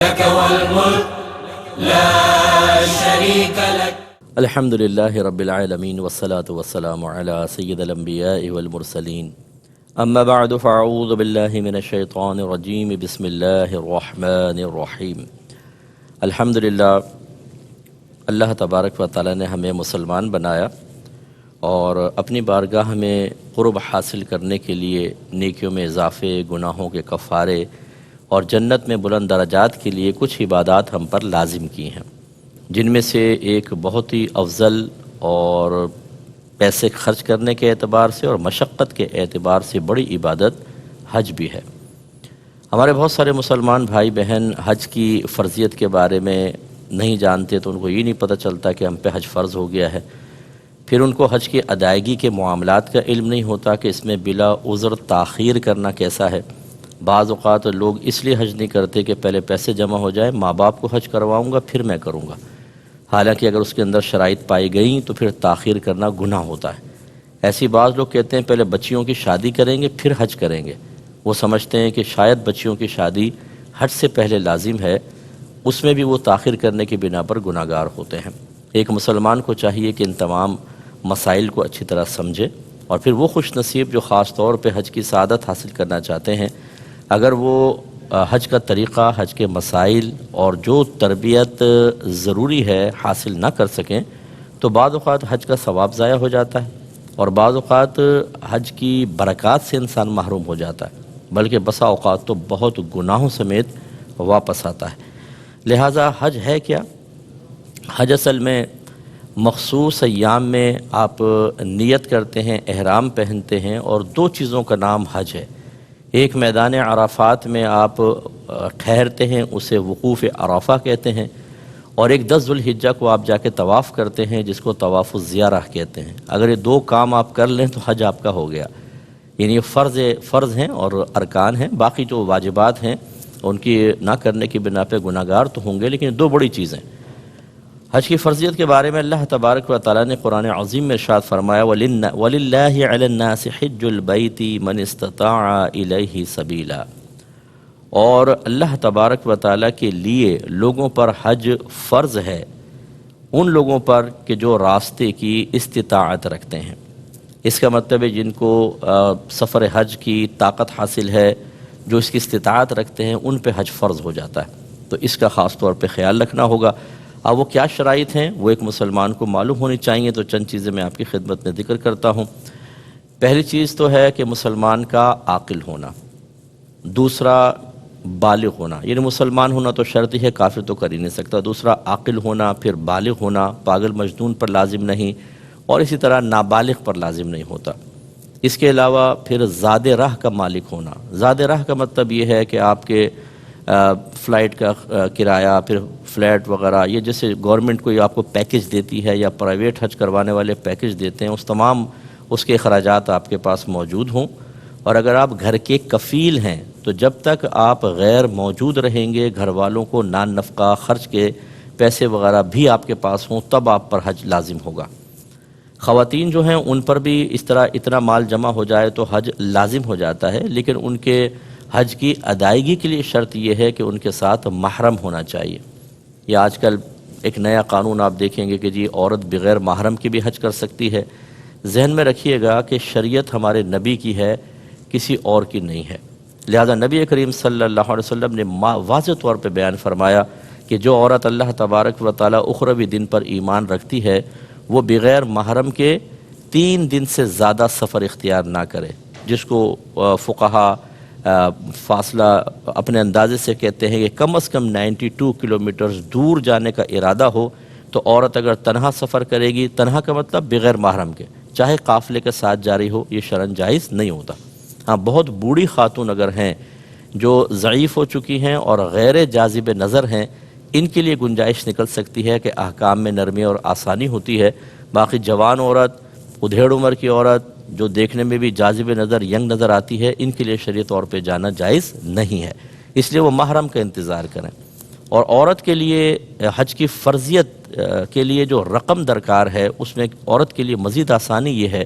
لك والملك لا شريك لك. الحمد لله رب العالمين والصلاة والسلام على سيد الأنبياء والمرسلين. أما بعد فأعوذ بالله من الشيطان الرجيم. بسم الله الرحمن الرحيم. الحمد للہ اللہ تبارک و تعالی نے ہمیں مسلمان بنایا اور اپنی بارگاہ میں قرب حاصل کرنے کے لیے نیکیوں میں اضافے، گناہوں کے کفارے اور جنت میں بلند درجات کے لیے کچھ عبادات ہم پر لازم کی ہیں، جن میں سے ایک بہت ہی افضل اور پیسے خرچ کرنے کے اعتبار سے اور مشقت کے اعتبار سے بڑی عبادت حج بھی ہے۔ ہمارے بہت سارے مسلمان بھائی بہن حج کی فرضیت کے بارے میں نہیں جانتے، تو ان کو یہ نہیں پتہ چلتا کہ ہم پہ حج فرض ہو گیا ہے۔ پھر ان کو حج کی ادائیگی کے معاملات کا علم نہیں ہوتا کہ اس میں بلا عذر تاخیر کرنا کیسا ہے۔ بعض اوقات لوگ اس لیے حج نہیں کرتے کہ پہلے پیسے جمع ہو جائیں، ماں باپ کو حج کرواؤں گا پھر میں کروں گا، حالانکہ اگر اس کے اندر شرائط پائی گئیں تو پھر تاخیر کرنا گناہ ہوتا ہے۔ ایسی بعض لوگ کہتے ہیں پہلے بچیوں کی شادی کریں گے پھر حج کریں گے، وہ سمجھتے ہیں کہ شاید بچیوں کی شادی حج سے پہلے لازم ہے، اس میں بھی وہ تاخیر کرنے کی بنا پر گناہ گار ہوتے ہیں۔ ایک مسلمان کو چاہیے کہ ان تمام مسائل کو اچھی طرح سمجھے، اور پھر وہ خوش نصیب جو خاص طور پہ حج کی سعادت حاصل کرنا چاہتے ہیں، اگر وہ حج کا طریقہ، حج کے مسائل اور جو تربیت ضروری ہے حاصل نہ کر سکیں تو بعض اوقات حج کا ثواب ضائع ہو جاتا ہے، اور بعض اوقات حج کی برکات سے انسان محروم ہو جاتا ہے، بلکہ بسا اوقات تو بہت گناہوں سمیت واپس آتا ہے۔ لہٰذا حج ہے کیا؟ حج اصل میں مخصوص ایام میں آپ نیت کرتے ہیں، احرام پہنتے ہیں، اور دو چیزوں کا نام حج ہے۔ ایک میدان عرفات میں آپ ٹھہرتے ہیں، اسے وقوف عرفہ کہتے ہیں، اور ایک 10 ذو الحجہ کو آپ جا کے طواف کرتے ہیں، جس کو طواف الزیارہ کہتے ہیں۔ اگر یہ دو کام آپ کر لیں تو حج آپ کا ہو گیا، یعنی یہ فرض ہیں اور ارکان ہیں، باقی جو واجبات ہیں ان کی نہ کرنے کی بنا پہ گناہ گار تو ہوں گے، لیکن دو بڑی چیزیں۔ حج کی فرضیت کے بارے میں اللہ تبارک و تعالیٰ نے قرآن عظیم میں ارشاد فرمایا وَلِلَّهِ عَلَى النَّاسِ حِجُّ الْبَيْتِ مَنِ اسْتَطَاعَ إِلَيْهِ سَبِيلًا، اور اللہ تبارک و تعالیٰ کے لیے لوگوں پر حج فرض ہے، ان لوگوں پر کہ جو راستے کی استطاعت رکھتے ہیں۔ اس کا مطلب ہے جن کو سفر حج کی طاقت حاصل ہے، جو اس کی استطاعت رکھتے ہیں، ان پہ حج فرض ہو جاتا ہے، تو اس کا خاص طور پہ خیال رکھنا ہوگا۔ اب وہ کیا شرائط ہیں وہ ایک مسلمان کو معلوم ہونی چاہیے، تو چند چیزیں میں آپ کی خدمت میں ذکر کرتا ہوں۔ پہلی چیز تو ہے کہ مسلمان کا عاقل ہونا، دوسرا بالغ ہونا، یعنی مسلمان ہونا تو شرط ہی ہے، کافر تو کر ہی نہیں سکتا، دوسرا عاقل ہونا، پھر بالغ ہونا، پاگل مجنون پر لازم نہیں، اور اسی طرح نابالغ پر لازم نہیں ہوتا۔ اس کے علاوہ پھر زاد راہ کا مالک ہونا۔ زاد راہ کا مطلب یہ ہے کہ آپ کے فلائٹ کا کرایہ، پھر فلیٹ وغیرہ، یہ جیسے گورنمنٹ کوئی آپ کو پیکج دیتی ہے یا پرائیویٹ حج کروانے والے پیکج دیتے ہیں، اس تمام اس کے اخراجات آپ کے پاس موجود ہوں، اور اگر آپ گھر کے کفیل ہیں تو جب تک آپ غیر موجود رہیں گے، گھر والوں کو نان نفقہ خرچ کے پیسے وغیرہ بھی آپ کے پاس ہوں، تب آپ پر حج لازم ہوگا۔ خواتین جو ہیں ان پر بھی اس طرح اتنا مال جمع ہو جائے تو حج لازم ہو جاتا ہے، لیکن ان کے حج کی ادائیگی کے لیے شرط یہ ہے کہ ان کے ساتھ محرم ہونا چاہیے۔ یہ آج کل ایک نیا قانون آپ دیکھیں گے کہ جی عورت بغیر محرم کی بھی حج کر سکتی ہے۔ ذہن میں رکھیے گا کہ شریعت ہمارے نبی کی ہے، کسی اور کی نہیں ہے، لہذا نبی کریم صلی اللہ علیہ وسلم نے واضح طور پہ بیان فرمایا کہ جو عورت اللہ تبارک و تعالیٰ اخروی دن پر ایمان رکھتی ہے، وہ بغیر محرم کے 3 دن سے زیادہ سفر اختیار نہ کرے، جس کو فقہا فاصلہ اپنے اندازے سے کہتے ہیں کہ کم از کم 92 کلومیٹرز دور جانے کا ارادہ ہو تو عورت اگر تنہا سفر کرے گی، تنہا کا مطلب بغیر محرم کے، چاہے قافلے کے ساتھ جاری ہو، یہ شرعاً جائز نہیں ہوتا۔ ہاں، بہت بوڑھی خاتون اگر ہیں جو ضعیف ہو چکی ہیں اور غیر جاذب نظر ہیں، ان کے لیے گنجائش نکل سکتی ہے کہ احکام میں نرمی اور آسانی ہوتی ہے، باقی جوان عورت، ادھیڑ عمر کی عورت جو دیکھنے میں بھی جاذب نظر ینگ نظر آتی ہے، ان کے لیے شرعی طور پہ جانا جائز نہیں ہے، اس لیے وہ محرم کا انتظار کریں۔ اور عورت کے لیے حج کی فرضیت کے لیے جو رقم درکار ہے، اس میں عورت کے لیے مزید آسانی یہ ہے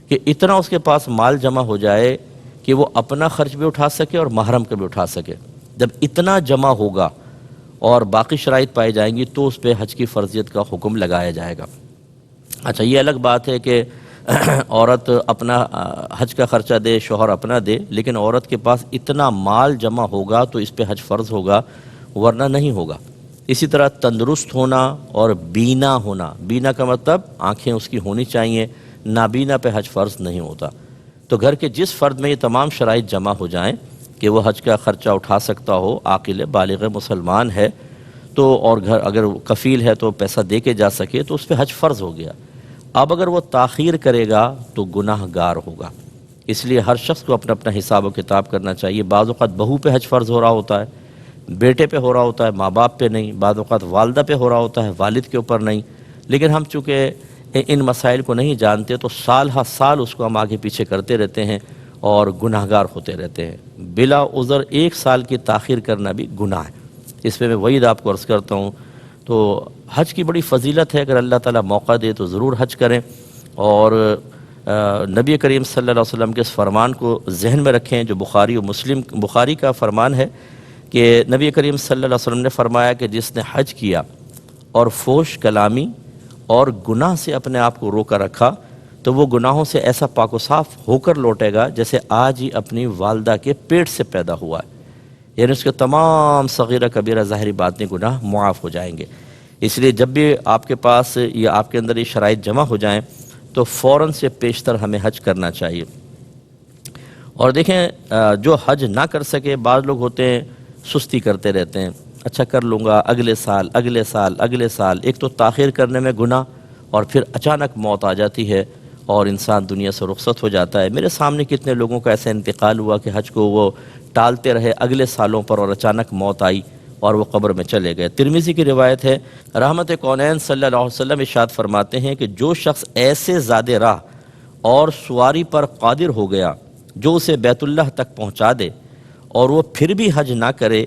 کہ اتنا اس کے پاس مال جمع ہو جائے کہ وہ اپنا خرچ بھی اٹھا سکے اور محرم کا بھی اٹھا سکے۔ جب اتنا جمع ہوگا اور باقی شرائط پائی جائیں گی تو اس پہ حج کی فرضیت کا حکم لگایا جائے گا۔ اچھا، یہ الگ بات ہے کہ عورت اپنا حج کا خرچہ دے، شوہر اپنا دے، لیکن عورت کے پاس اتنا مال جمع ہوگا تو اس پہ حج فرض ہوگا، ورنہ نہیں ہوگا۔ اسی طرح تندرست ہونا اور بینا ہونا، بینا کا مطلب آنکھیں اس کی ہونی چاہیے، نابینا پہ حج فرض نہیں ہوتا۔ تو گھر کے جس فرد میں یہ تمام شرائط جمع ہو جائیں کہ وہ حج کا خرچہ اٹھا سکتا ہو، عاقل بالغ مسلمان ہے تو، اور گھر اگر کفیل ہے تو پیسہ دے کے جا سکے تو اس پہ حج فرض ہو گیا۔ اب اگر وہ تاخیر کرے گا تو گناہ گار ہوگا۔ اس لیے ہر شخص کو اپنا اپنا حساب و کتاب کرنا چاہیے۔ بعض اوقات بہو پہ حج فرض ہو رہا ہوتا ہے، بیٹے پہ ہو رہا ہوتا ہے، ماں باپ پہ نہیں، بعض اوقات والدہ پہ ہو رہا ہوتا ہے، والد کے اوپر نہیں۔ لیکن ہم چونکہ ان مسائل کو نہیں جانتے تو سال ہر سال اس کو ہم آگے پیچھے کرتے رہتے ہیں اور گناہ گار ہوتے رہتے ہیں۔ بلا عذر 1 سال کی تاخیر کرنا بھی گناہ ہے۔ اس پہ میں وعید آپ کو عرض کرتا ہوں۔ تو حج کی بڑی فضیلت ہے، اگر اللہ تعالیٰ موقع دے تو ضرور حج کریں، اور نبی کریم صلی اللہ علیہ وسلم کے اس فرمان کو ذہن میں رکھیں جو بخاری کا فرمان ہے کہ نبی کریم صلی اللہ علیہ وسلم نے فرمایا کہ جس نے حج کیا اور فحش کلامی اور گناہ سے اپنے آپ کو روکا رکھا تو وہ گناہوں سے ایسا پاک و صاف ہو کر لوٹے گا جیسے آج ہی اپنی والدہ کے پیٹ سے پیدا ہوا ہے، یعنی اس کے تمام صغیرہ کبیرہ ظاہری باطنی گناہ معاف ہو جائیں گے۔ اس لیے جب بھی آپ کے پاس یا آپ کے اندر یہ شرائط جمع ہو جائیں تو فوراً سے پیشتر ہمیں حج کرنا چاہیے۔ اور دیکھیں، جو حج نہ کر سکے، بعض لوگ ہوتے ہیں سستی کرتے رہتے ہیں، اچھا کر لوں گا اگلے سال اگلے سال اگلے سال۔ ایک تو تاخیر کرنے میں گناہ، اور پھر اچانک موت آ جاتی ہے اور انسان دنیا سے رخصت ہو جاتا ہے۔ میرے سامنے کتنے لوگوں کا ایسا انتقال ہوا کہ حج کو وہ ٹالتے رہے اگلے سالوں پر، اور اچانک موت آئی اور وہ قبر میں چلے گئے۔ ترمذی کی روایت ہے، رحمت کونین صلی اللہ علیہ وسلم ارشاد فرماتے ہیں کہ جو شخص ایسے زیادہ راہ اور سواری پر قادر ہو گیا جو اسے بیت اللہ تک پہنچا دے اور وہ پھر بھی حج نہ کرے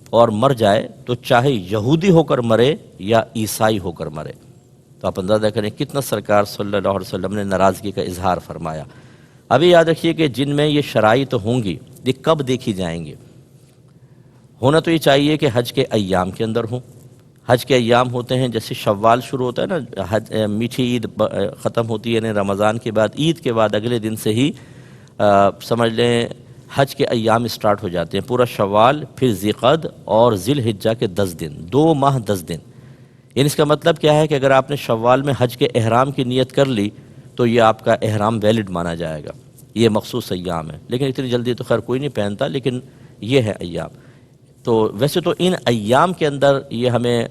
اور مر جائے تو چاہے یہودی ہو کر مرے یا عیسائی ہو کر مرے۔ تو آپ اندازہ کریں کتنا سرکار صلی اللہ علیہ وسلم نے ناراضگی کا اظہار فرمایا۔ ابھی یاد رکھیے کہ جن میں یہ شرائط ہوں گی یہ کب دیکھی جائیں گی؟ ہونا تو یہ چاہیے کہ حج کے ایام کے اندر ہوں۔ حج کے ایام ہوتے ہیں جیسے شوال شروع ہوتا ہے نا، میٹھی عید ختم ہوتی ہے، یعنی رمضان کے بعد، عید کے بعد اگلے دن سے ہی سمجھ لیں حج کے ایام اسٹارٹ ہو جاتے ہیں۔ پورا شوال، پھر ذیقعد اور ذی الحجہ کے 10 دن، 2 ماہ 10 دن۔ یعنی اس کا مطلب کیا ہے کہ اگر آپ نے شوال میں حج کے احرام کی نیت کر لی تو یہ آپ کا احرام ویلڈ مانا جائے گا۔ یہ مخصوص ایام ہے، لیکن اتنی جلدی تو خیر کوئی نہیں پہنتا، لیکن یہ ہے ایام۔ تو ویسے تو ان ایام کے اندر یہ ہمیں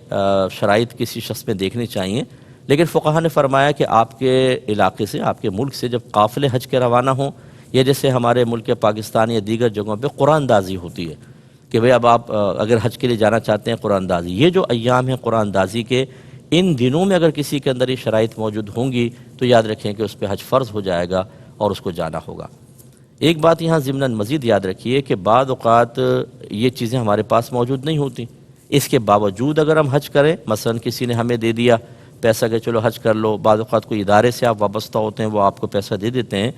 شرائط کسی شخص میں دیکھنی چاہیے، لیکن فقہا نے فرمایا کہ آپ کے علاقے سے، آپ کے ملک سے جب قافلے حج کے روانہ ہوں، یا جیسے ہمارے ملک پاکستان یا دیگر جگہوں پہ قرآن دازی ہوتی ہے کہ بھئی اب آپ اگر حج کے لیے جانا چاہتے ہیں قرآن دازی، یہ جو ایام ہیں قرآن دازی کے، ان دنوں میں اگر کسی کے اندر یہ شرائط موجود ہوں گی تو یاد رکھیں کہ اس پہ حج فرض ہو جائے گا اور اس کو جانا ہوگا۔ ایک بات یہاں ضمناً مزید یاد رکھیے کہ بعض اوقات یہ چیزیں ہمارے پاس موجود نہیں ہوتی، اس کے باوجود اگر ہم حج کریں، مثلا کسی نے ہمیں دے دیا پیسہ کہ چلو حج کر لو، بعض اوقات کوئی ادارے سے آپ وابستہ ہوتے ہیں وہ آپ کو پیسہ دے دیتے ہیں،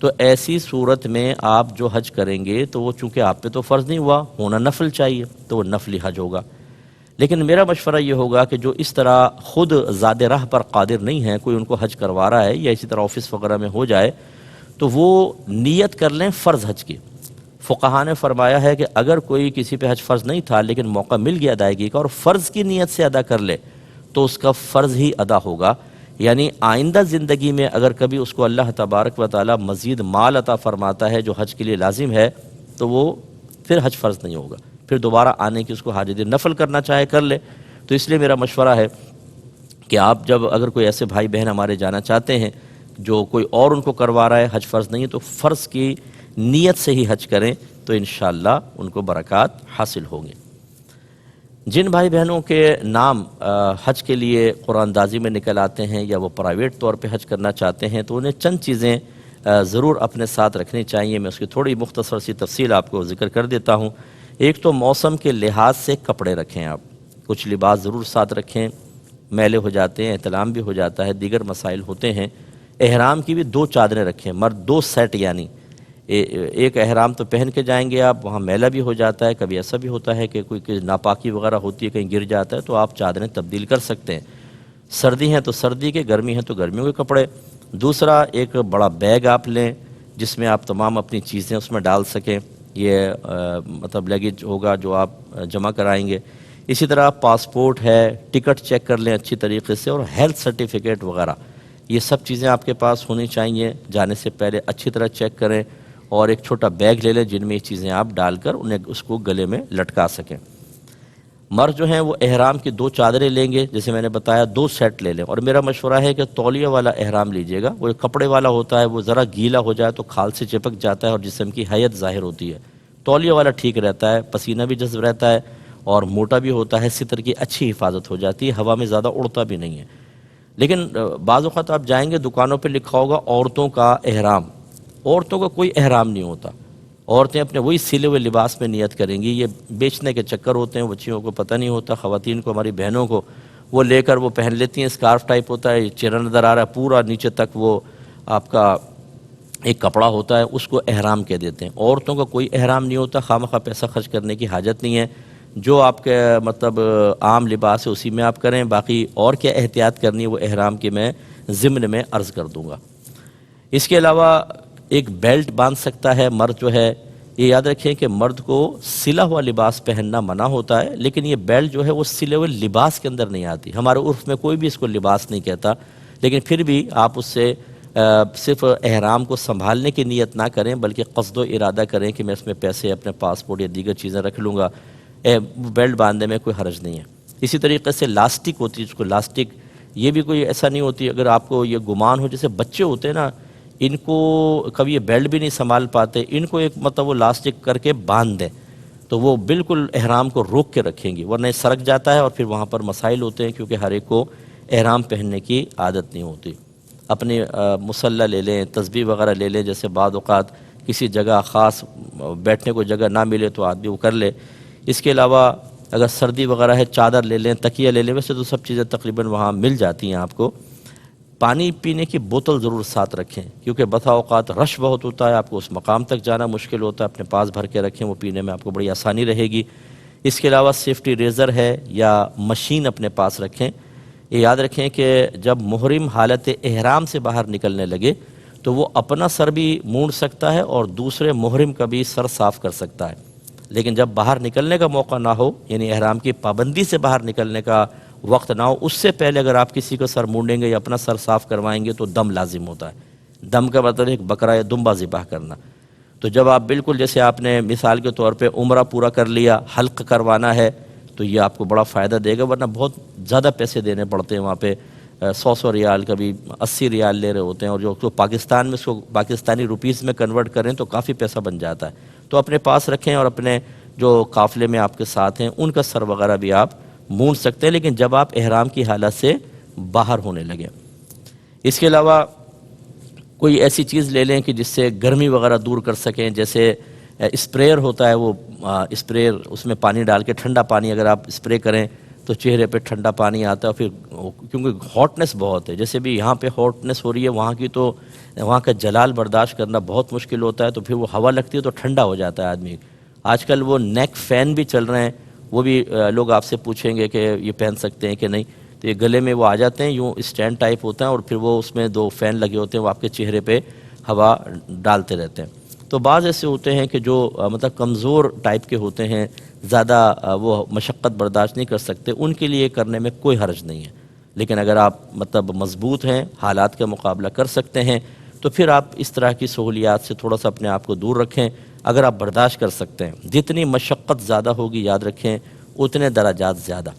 تو ایسی صورت میں آپ جو حج کریں گے تو وہ چونکہ آپ پہ تو فرض نہیں ہوا، ہونا نفل چاہیے، تو وہ نفلی حج ہوگا۔ لیکن میرا مشورہ یہ ہوگا کہ جو اس طرح خود زیادہ راہ پر قادر نہیں ہیں، کوئی ان کو حج کروا رہا ہے یا اسی طرح آفس وغیرہ میں ہو جائے، تو وہ نیت کر لیں فرض حج کی۔ فقہا نے فرمایا ہے کہ اگر کوئی کسی پہ حج فرض نہیں تھا لیکن موقع مل گیا ادائیگی کا اور فرض کی نیت سے ادا کر لے تو اس کا فرض ہی ادا ہوگا، یعنی آئندہ زندگی میں اگر کبھی اس کو اللہ تبارک و تعالی مزید مال عطا فرماتا ہے جو حج کے لیے لازم ہے تو وہ پھر حج فرض نہیں ہوگا، پھر دوبارہ آنے کی اس کو حاجت نفل کرنا چاہے کر لے۔ تو اس لیے میرا مشورہ ہے کہ آپ جب اگر کوئی ایسے بھائی بہن ہمارے جانا چاہتے ہیں جو کوئی اور ان کو کروا رہا ہے، حج فرض نہیں ہے، تو فرض کی نیت سے ہی حج کریں تو انشاءاللہ ان کو برکات حاصل ہوں گے۔ جن بھائی بہنوں کے نام حج کے لیے قرآن دازی میں نکل آتے ہیں یا وہ پرائیویٹ طور پہ حج کرنا چاہتے ہیں تو انہیں چند چیزیں ضرور اپنے ساتھ رکھنی چاہیے۔ میں اس کی تھوڑی مختصر سی تفصیل آپ کو ذکر کر دیتا ہوں۔ ایک تو موسم کے لحاظ سے کپڑے رکھیں، آپ کچھ لباس ضرور ساتھ رکھیں، میلے ہو جاتے ہیں، احتلام بھی ہو جاتا ہے، دیگر مسائل ہوتے ہیں۔ احرام کی بھی 2 چادریں رکھیں، مرد 2 سیٹ، یعنی ایک احرام تو پہن کے جائیں گے آپ، وہاں میلا بھی ہو جاتا ہے، کبھی ایسا بھی ہوتا ہے کہ کوئی ناپاکی وغیرہ ہوتی ہے، کہیں گر جاتا ہے تو آپ چادریں تبدیل کر سکتے ہیں، سردی ہیں تو سردی کے، گرمی ہیں تو گرمیوں کے کپڑے۔ دوسرا، ایک بڑا بیگ آپ لیں جس میں آپ تمام اپنی چیزیں اس میں ڈال سکیں، یہ مطلب لگیج ہوگا جو آپ جمع کرائیں گے۔ اسی طرح پاسپورٹ ہے، ٹکٹ چیک کر لیں اچھی طریقے سے، اور ہیلتھ سرٹیفکیٹ وغیرہ، یہ سب چیزیں آپ کے پاس ہونی چاہیے، جانے سے پہلے اچھی طرح چیک کریں، اور ایک چھوٹا بیگ لے لیں جن میں یہ چیزیں آپ ڈال کر انہیں اس کو گلے میں لٹکا سکیں۔ مرد جو ہیں وہ احرام کی 2 چادریں لیں گے، جیسے میں نے بتایا 2 سیٹ لے لیں، اور میرا مشورہ ہے کہ تولیہ والا احرام لیجئے گا، وہ کپڑے والا ہوتا ہے وہ ذرا گیلا ہو جائے تو کھال سے چپک جاتا ہے اور جسم کی حیت ظاہر ہوتی ہے۔ تولیہ والا ٹھیک رہتا ہے، پسینہ بھی جذب رہتا ہے اور موٹا بھی ہوتا ہے، ستر کی اچھی حفاظت ہو جاتی ہے، ہوا میں زیادہ اڑتا بھی نہیں ہے۔ لیکن بعض اوقات آپ جائیں گے دکانوں پہ لکھا ہوگا عورتوں کا احرام، عورتوں کا کوئی احرام نہیں ہوتا، عورتیں اپنے وہی سلے ہوئے لباس میں نیت کریں گی، یہ بیچنے کے چکر ہوتے ہیں، بچیوں کو پتہ نہیں ہوتا، خواتین کو، ہماری بہنوں کو، وہ لے کر وہ پہن لیتی ہیں، اسکارف ٹائپ ہوتا ہے، چہرہ نظر آ رہا ہے پورا نیچے تک، وہ آپ کا ایک کپڑا ہوتا ہے، اس کو احرام کہہ دیتے ہیں۔ عورتوں کا کوئی احرام نہیں ہوتا، خواہ پیسہ خرچ کرنے کی حاجت نہیں ہے، جو آپ کے مطلب عام لباس ہے اسی میں آپ کریں، باقی اور کیا احتیاط کرنی ہے وہ احرام کی میں ضمن میں عرض کر دوں گا۔ اس کے علاوہ ایک بیلٹ باندھ سکتا ہے مرد جو ہے، یہ یاد رکھیں کہ مرد کو سلا ہوا لباس پہننا منع ہوتا ہے، لیکن یہ بیلٹ جو ہے وہ سلے ہوئے لباس کے اندر نہیں آتی، ہمارے عرف میں کوئی بھی اس کو لباس نہیں کہتا، لیکن پھر بھی آپ اس سے صرف احرام کو سنبھالنے کی نیت نہ کریں بلکہ قصد و ارادہ کریں کہ میں اس میں پیسے، اپنے پاسپورٹ یا دیگر چیزیں رکھ لوں گا، بیلٹ باندھنے میں کوئی حرج نہیں ہے۔ اسی طریقے سے لاسٹک ہوتی ہے، اس کو لاسٹک، یہ بھی کوئی ایسا نہیں ہوتی، اگر آپ کو یہ گمان ہو، جیسے بچے ہوتے ہیں نا، ان کو کبھی یہ بیلٹ بھی نہیں سنبھال پاتے، ان کو ایک مطلب وہ لاسٹک کر کے باندھ دیں تو وہ بالکل احرام کو روک کے رکھیں گی، ورنہ یہ سرک جاتا ہے اور پھر وہاں پر مسائل ہوتے ہیں، کیونکہ ہر ایک کو احرام پہننے کی عادت نہیں ہوتی۔ اپنی مصلی لے لیں، تسبیح وغیرہ لے لیں، جیسے بعض اوقات کسی جگہ خاص بیٹھنے کو جگہ نہ ملے تو آدمی وہ کر لے۔ اس کے علاوہ اگر سردی وغیرہ ہے چادر لے لیں، تکیہ لے لیں، ویسے تو سب چیزیں تقریباً وہاں مل جاتی ہیں آپ کو۔ پانی پینے کی بوتل ضرور ساتھ رکھیں، کیونکہ بسا اوقات رش بہت ہوتا ہے، آپ کو اس مقام تک جانا مشکل ہوتا ہے، اپنے پاس بھر کے رکھیں، وہ پینے میں آپ کو بڑی آسانی رہے گی۔ اس کے علاوہ سیفٹی ریزر ہے یا مشین اپنے پاس رکھیں۔ یہ یاد رکھیں کہ جب محرم حالت احرام سے باہر نکلنے لگے تو وہ اپنا سر بھی مونڈ سکتا ہے اور دوسرے محرم کا بھی سر صاف کر سکتا ہے، لیکن جب باہر نکلنے کا موقع نہ ہو، یعنی احرام کی پابندی سے باہر نکلنے کا وقت نہ ہو، اس سے پہلے اگر آپ کسی کا سر مونڈیں گے یا اپنا سر صاف کروائیں گے تو دم لازم ہوتا ہے۔ دم کا مطلب ایک بکرا یا دمبا ذبح کرنا۔ تو جب آپ بالکل جیسے آپ نے مثال کے طور پہ عمرہ پورا کر لیا، حلق کروانا ہے، تو یہ آپ کو بڑا فائدہ دے گا، ورنہ بہت زیادہ پیسے دینے پڑتے ہیں وہاں پہ، 100 ریال، کبھی 80 ریال لے رہے ہوتے ہیں، اور جو پاکستان میں اس کو پاکستانی روپیز میں کنورٹ کریں تو کافی پیسہ بن جاتا ہے۔ تو اپنے پاس رکھیں، اور اپنے جو قافلے میں آپ کے ساتھ ہیں ان کا سر وغیرہ بھی آپ مونڈ سکتے ہیں، لیکن جب آپ احرام کی حالت سے باہر ہونے لگیں۔ اس کے علاوہ کوئی ایسی چیز لے لیں کہ جس سے گرمی وغیرہ دور کر سکیں، جیسے اسپریئر ہوتا ہے، وہ اسپریئر، اس میں پانی ڈال کے ٹھنڈا پانی اگر آپ اسپرے کریں تو چہرے پہ ٹھنڈا پانی آتا ہے، پھر کیونکہ ہاٹنس بہت ہے، جیسے بھی یہاں پہ ہاٹنس ہو رہی ہے وہاں کی، تو وہاں کا جلال برداشت کرنا بہت مشکل ہوتا ہے، تو پھر وہ ہوا لگتی ہے تو ٹھنڈا ہو جاتا ہے آدمی۔ آج کل وہ نیک فین بھی چل رہے ہیں، وہ بھی لوگ آپ سے پوچھیں گے کہ یہ پہن سکتے ہیں کہ نہیں، تو یہ گلے میں وہ آ جاتے ہیں، یوں اسٹینڈ ٹائپ ہوتا ہے، اور پھر وہ اس میں 2 فین لگے ہوتے ہیں، وہ آپ کے چہرے پہ ہوا ڈالتے رہتے ہیں۔ تو بعض ایسے ہوتے ہیں کہ جو مطلب کمزور ٹائپ کے ہوتے ہیں، زیادہ وہ مشقت برداشت نہیں کر سکتے، ان کے لیے کرنے میں کوئی حرج نہیں ہے، لیکن اگر آپ مطلب مضبوط ہیں، حالات کا مقابلہ کر سکتے ہیں، تو پھر آپ اس طرح کی سہولیات سے تھوڑا سا اپنے آپ کو دور رکھیں، اگر آپ برداشت کر سکتے ہیں۔ جتنی مشقت زیادہ ہوگی، یاد رکھیں اتنے درجات زیادہ۔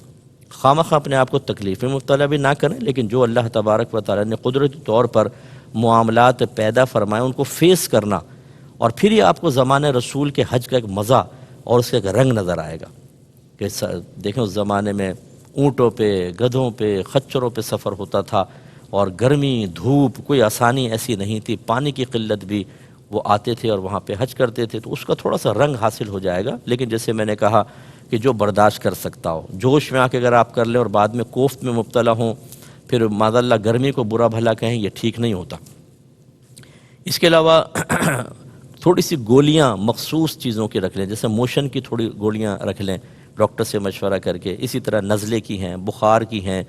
خواہ اپنے آپ کو تکلیف میں مبتلا بھی نہ کریں، لیکن جو اللہ تبارک و تعالی نے قدرتی طور پر معاملات پیدا فرمائے ان کو فیس کرنا، اور پھر یہ آپ کو زمانے رسول کے حج کا ایک مزہ اور اس کا ایک رنگ نظر آئے گا کہ دیکھیں اس زمانے میں اونٹوں پہ، گدھوں پہ، خچروں پہ سفر ہوتا تھا، اور گرمی، دھوپ، کوئی آسانی ایسی نہیں تھی، پانی کی قلت بھی، وہ آتے تھے اور وہاں پہ حج کرتے تھے، تو اس کا تھوڑا سا رنگ حاصل ہو جائے گا۔ لیکن جیسے میں نے کہا کہ جو برداشت کر سکتا ہو، جوش میں آ کے اگر آپ کر لیں اور بعد میں کوفت میں مبتلا ہوں، پھر معذاللہ گرمی کو برا بھلا کہیں، یہ ٹھیک نہیں ہوتا۔ اس کے علاوہ تھوڑی سی گولیاں مخصوص چیزوں کی رکھ لیں، جیسے موشن کی تھوڑی گولیاں رکھ لیں ڈاکٹر سے مشورہ کر کے، اسی طرح نزلے کی ہیں، بخار کی ہیں،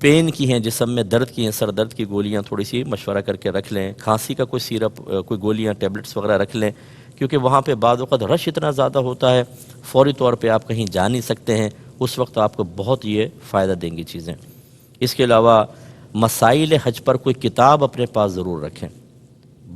پین کی ہیں، جسم میں درد کی ہیں، سر درد کی گولیاں تھوڑی سی مشورہ کر کے رکھ لیں، کھانسی کا کوئی سیرپ، کوئی گولیاں ٹیبلٹس وغیرہ رکھ لیں، کیونکہ وہاں پہ بعض اوقات رش اتنا زیادہ ہوتا ہے، فوری طور پہ آپ کہیں جا نہیں سکتے ہیں، اس وقت آپ کو بہت یہ فائدہ دیں گی چیزیں۔ اس کے علاوہ مسائل حج پر کوئی کتاب اپنے پاس ضرور رکھیں،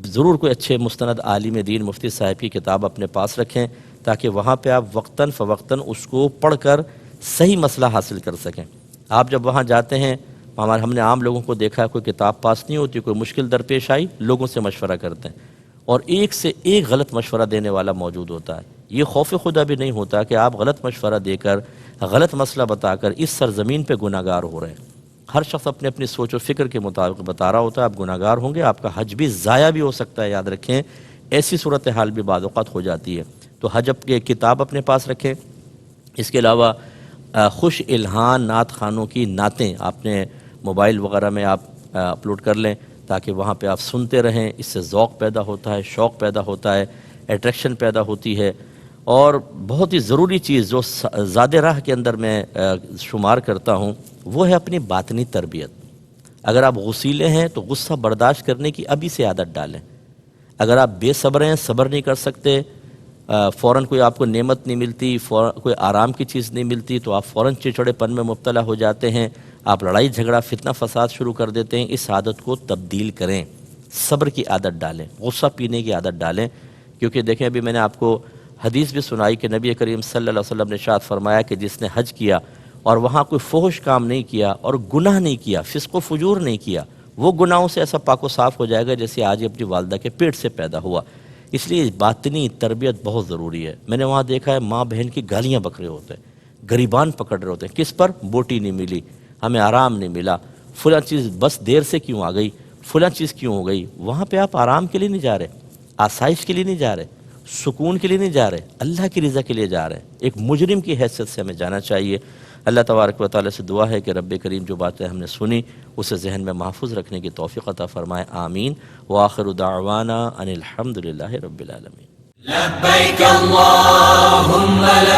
ضرور کوئی اچھے مستند عالم دین مفتی صاحب کی کتاب اپنے پاس رکھیں، تاکہ وہاں پہ آپ وقتاً فوقتاً اس کو پڑھ کر صحیح مسئلہ حاصل کر سکیں۔ آپ جب وہاں جاتے ہیں، ہم نے عام لوگوں کو دیکھا ہے، کوئی کتاب پاس نہیں ہوتی، کوئی مشکل درپیش آئی، لوگوں سے مشورہ کرتے ہیں، اور ایک سے ایک غلط مشورہ دینے والا موجود ہوتا ہے۔ یہ خوف خدا بھی نہیں ہوتا کہ آپ غلط مشورہ دے کر، غلط مسئلہ بتا کر اس سرزمین پہ گناہ گار ہو رہے ہیں۔ ہر شخص اپنے اپنی سوچ و فکر کے مطابق بتا رہا ہوتا ہے، آپ گناہ گار ہوں گے، آپ کا حج بھی ضائع بھی ہو سکتا ہے، یاد رکھیں، ایسی صورتحال بھی بعض اوقات ہو جاتی ہے۔ تو حج کی کتاب اپنے پاس رکھیں۔ اس کے علاوہ خوش الہان نعت خوانوں کی نعتیں اپنے موبائل وغیرہ میں آپ اپلوڈ کر لیں، تاکہ وہاں پہ آپ سنتے رہیں، اس سے ذوق پیدا ہوتا ہے، شوق پیدا ہوتا ہے، اٹریکشن پیدا ہوتی ہے۔ اور بہت ہی ضروری چیز جو زاد راہ کے اندر میں شمار کرتا ہوں، وہ ہے اپنی باطنی تربیت۔ اگر آپ غصیلے ہیں تو غصہ برداشت کرنے کی ابھی سے عادت ڈالیں۔ اگر آپ بے صبر ہیں، صبر نہیں کر سکتے، فوراً کوئی آپ کو نعمت نہیں ملتی، کوئی آرام کی چیز نہیں ملتی، تو آپ فوراً چڑچڑے پن میں مبتلا ہو جاتے ہیں، آپ لڑائی جھگڑا فتنہ فساد شروع کر دیتے ہیں۔ اس عادت کو تبدیل کریں، صبر کی عادت ڈالیں، غصہ پینے کی عادت ڈالیں، کیونکہ دیکھیں ابھی میں نے آپ کو حدیث بھی سنائی کہ نبی کریم صلی اللہ علیہ وسلم نے ارشاد فرمایا کہ جس نے حج کیا اور وہاں کوئی فحش کام نہیں کیا اور گناہ نہیں کیا، فسق و فجور نہیں کیا، وہ گناہوں سے ایسا پاک و صاف ہو جائے گا جیسے آج اپنی والدہ کے پیٹ سے پیدا ہوا۔ اس لیے باطنی تربیت بہت ضروری ہے۔ میں نے وہاں دیکھا ہے ماں بہن کی گالیاں بک رہے ہوتے ہیں، گریبان پکڑ رہے ہوتے ہیں، کس پر؟ بوٹی نہیں ملی، ہمیں آرام نہیں ملا، فلاں چیز بس دیر سے کیوں آ گئی، فلاں چیز کیوں ہو گئی۔ وہاں پہ آپ آرام کے لیے نہیں جا رہے، آسائش کے لیے نہیں جا رہے، سکون کے لیے نہیں جا رہے، اللہ کی رضا کے لیے جا رہے ہیں۔ ایک مجرم کی حیثیت سے ہمیں جانا چاہیے۔ اللہ تبارک و تعالیٰ سے دعا ہے کہ رب کریم جو باتیں ہم نے سنی اسے ذہن میں محفوظ رکھنے کی توفیق عطا فرمائے، آمین۔ وآخر دعوانا ان الحمد للہ رب العالمین۔ لبیک اللہم لبیک